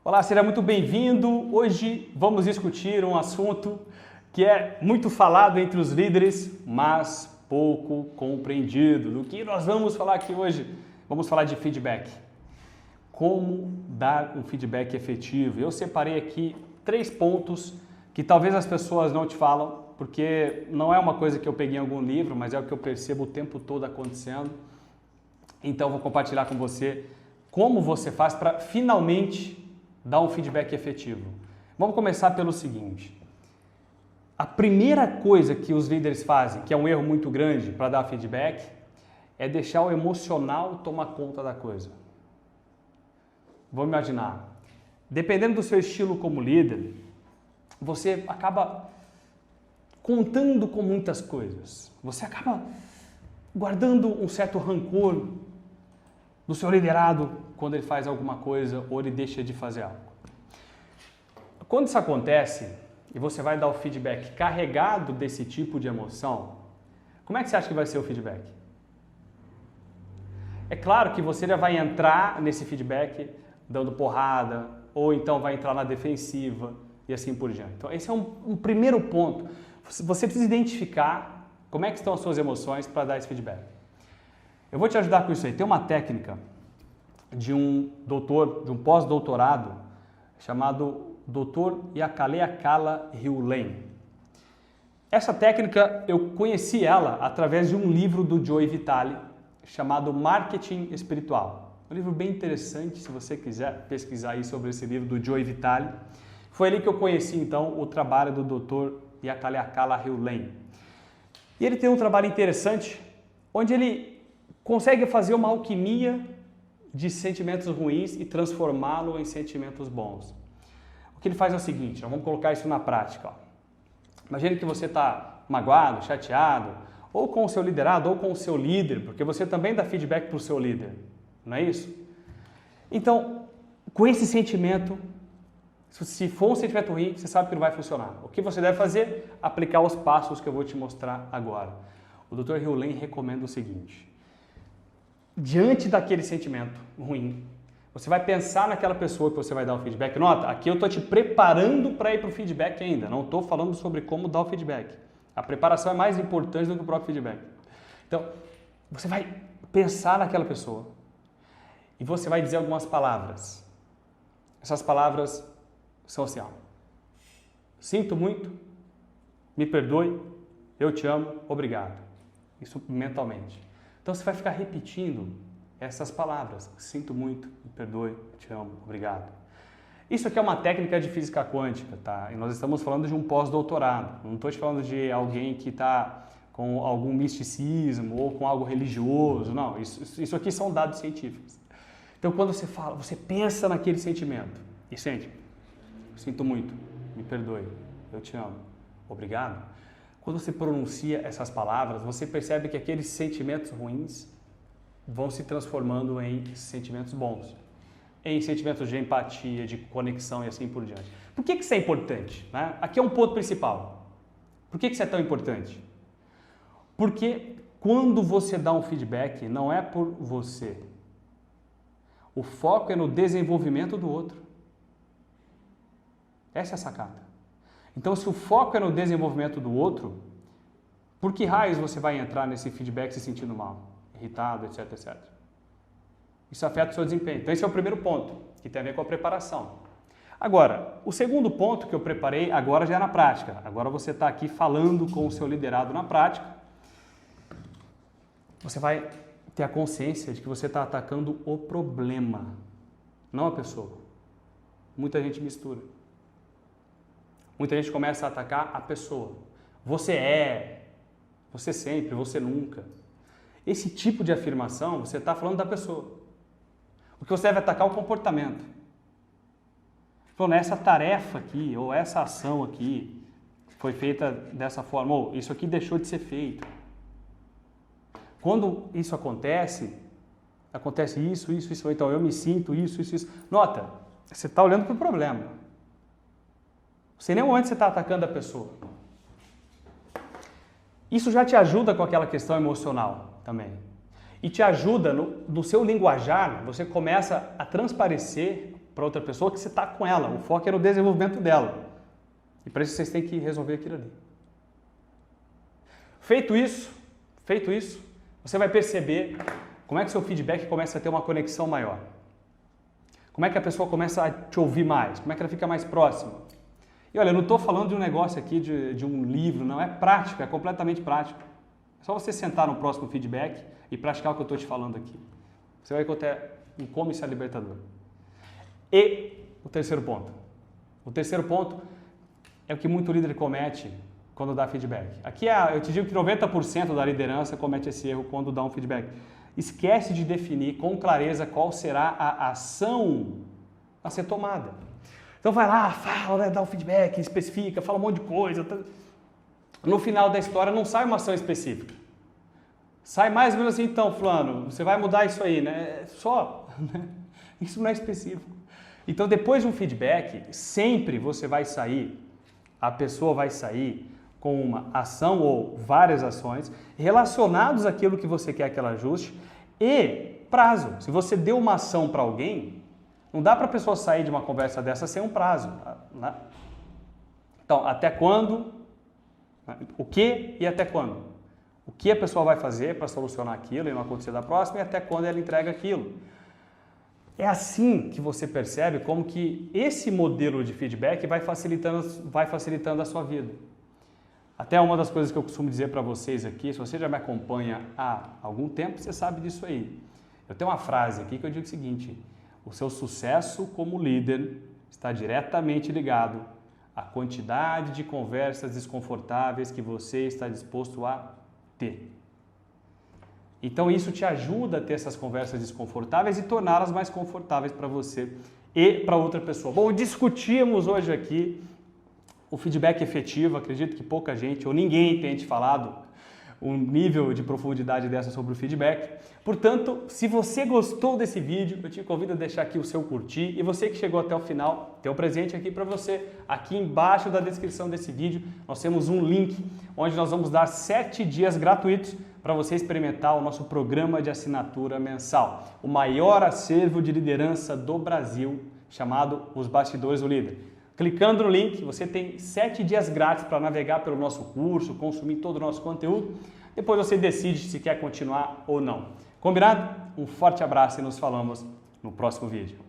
Olá, seja muito bem-vindo. Hoje vamos discutir um assunto que é muito falado entre os líderes, mas pouco compreendido. Do que nós vamos falar aqui hoje? Vamos falar de feedback. Como dar um feedback efetivo. Eu separei aqui 3 pontos que talvez as pessoas não te falam, porque não é uma coisa que eu peguei em algum livro, mas é o que eu percebo o tempo todo acontecendo. Então, vou compartilhar com você como você faz para finalmente dar um feedback efetivo. Vamos começar pelo seguinte. A primeira coisa que os líderes fazem, que é um erro muito grande para dar feedback, é deixar o emocional tomar conta da coisa. Vamos imaginar, dependendo do seu estilo como líder, você acaba contando com muitas coisas. Você acaba guardando um certo rancor do seu liderado quando ele faz alguma coisa ou ele deixa de fazer algo. Quando isso acontece e você vai dar o feedback carregado desse tipo de emoção, como é que você acha que vai ser o feedback? É claro que você já vai entrar nesse feedback dando porrada ou então vai entrar na defensiva e assim por diante. Então esse é um primeiro ponto. Você precisa identificar como é que estão as suas emoções para dar esse feedback. Eu vou te ajudar com isso aí. Tem uma técnica de um pós-doutorado chamado Dr. Yakaleyakala Hiulen. Essa técnica eu conheci ela através de um livro do Joe Vitale chamado Marketing Espiritual. Um livro bem interessante, se você quiser pesquisar aí sobre esse livro do Joe Vitale. Foi ali que eu conheci então o trabalho do Dr. Yakaleyakala Hiulen. E ele tem um trabalho interessante onde ele consegue fazer uma alquimia de sentimentos ruins e transformá-lo em sentimentos bons. O que ele faz é o seguinte, vamos colocar isso na prática. Imagine que você está magoado, chateado, ou com o seu liderado, ou com o seu líder, porque você também dá feedback para o seu líder, não é isso? Então, com esse sentimento, se for um sentimento ruim, você sabe que não vai funcionar. O que você deve fazer? Aplicar os passos que eu vou te mostrar agora. O Dr. Hiulen recomenda o seguinte. Diante daquele sentimento ruim, você vai pensar naquela pessoa que você vai dar o feedback. Nota, aqui eu estou te preparando para ir para o feedback ainda. Não estou falando sobre como dar o feedback. A preparação é mais importante do que o próprio feedback. Então, você vai pensar naquela pessoa e você vai dizer algumas palavras. Essas palavras são assim, ó. Sinto muito, me perdoe, eu te amo, obrigado. Isso mentalmente. Então você vai ficar repetindo essas palavras. Sinto muito, me perdoe, te amo, obrigado. Isso aqui é uma técnica de física quântica, tá? E nós estamos falando de um pós-doutorado. Não estou te falando de alguém que está com algum misticismo ou com algo religioso. Não, isso aqui são dados científicos. Então quando você fala, você pensa naquele sentimento e sente. Sinto muito, me perdoe, eu te amo, obrigado. Quando você pronuncia essas palavras, você percebe que aqueles sentimentos ruins vão se transformando em sentimentos bons, em sentimentos de empatia, de conexão e assim por diante. Por que isso é importante? Né? Aqui é um ponto principal. Por que isso é tão importante? Porque quando você dá um feedback, não é por você. O foco é no desenvolvimento do outro. Essa é a sacada. Então, se o foco é no desenvolvimento do outro, por que raios você vai entrar nesse feedback se sentindo mal, irritado, etc, etc? Isso afeta o seu desempenho. Então, esse é o primeiro ponto, que tem a ver com a preparação. Agora, o segundo ponto que eu preparei agora já é na prática. Agora você está aqui falando com o seu liderado na prática. Você vai ter a consciência de que você está atacando o problema, não a pessoa. Muita gente mistura. Muita gente começa a atacar a pessoa. Você sempre, você nunca. Esse tipo de afirmação, você está falando da pessoa. O que você deve atacar é o comportamento. Falando, essa tarefa aqui, ou essa ação aqui, foi feita dessa forma, ou isso aqui deixou de ser feito. Quando isso acontece isso, então eu me sinto isso. Nota, você está olhando para o problema. Você nem onde você está atacando a pessoa. Isso já te ajuda com aquela questão emocional também. E te ajuda no seu linguajar, você começa a transparecer para outra pessoa que você está com ela. O foco é no desenvolvimento dela. E para isso vocês têm que resolver aquilo ali. Feito isso, você vai perceber como é que seu feedback começa a ter uma conexão maior. Como é que a pessoa começa a te ouvir mais? Como é que ela fica mais próxima? E olha, eu não estou falando de um negócio aqui, de um livro, não. É prático, é completamente prático. É só você sentar no próximo feedback e praticar o que eu estou te falando aqui. Você vai encontrar em como isso é libertador. E o terceiro ponto. O terceiro ponto é o que muito líder comete quando dá feedback. Aqui eu te digo que 90% da liderança comete esse erro quando dá um feedback. Esquece de definir com clareza qual será a ação a ser tomada. Então vai lá, fala, né, dá um feedback, especifica, fala um monte de coisa. No final da história não sai uma ação específica. Sai mais ou menos assim, então, fulano, você vai mudar isso aí, né? Só. Isso não é específico. Então, depois de um feedback, sempre você vai sair, a pessoa vai sair com uma ação ou várias ações relacionadas àquilo que você quer que ela ajuste e prazo. Se você deu uma ação para alguém, não dá para a pessoa sair de uma conversa dessa sem um prazo. Né? Então, até quando? O que e até quando? O que a pessoa vai fazer para solucionar aquilo e não acontecer da próxima e até quando ela entrega aquilo. É assim que você percebe como que esse modelo de feedback vai facilitando a sua vida. Até uma das coisas que eu costumo dizer para vocês aqui, se você já me acompanha há algum tempo, você sabe disso aí. Eu tenho uma frase aqui que eu digo o seguinte: o seu sucesso como líder está diretamente ligado à quantidade de conversas desconfortáveis que você está disposto a ter. Então isso te ajuda a ter essas conversas desconfortáveis e torná-las mais confortáveis para você e para outra pessoa. Bom, discutimos hoje aqui o feedback efetivo. Acredito que pouca gente ou ninguém tenha te falado um nível de profundidade dessa sobre o feedback. Portanto, se você gostou desse vídeo, eu te convido a deixar aqui o seu curtir. E você que chegou até o final, tem um presente aqui para você. Aqui embaixo da descrição desse vídeo, nós temos um link onde nós vamos dar 7 dias gratuitos para você experimentar o nosso programa de assinatura mensal. O maior acervo de liderança do Brasil, chamado Os Bastidores do Líder. Clicando no link, você tem 7 dias grátis para navegar pelo nosso curso, consumir todo o nosso conteúdo. Depois você decide se quer continuar ou não. Combinado? Um forte abraço e nos falamos no próximo vídeo.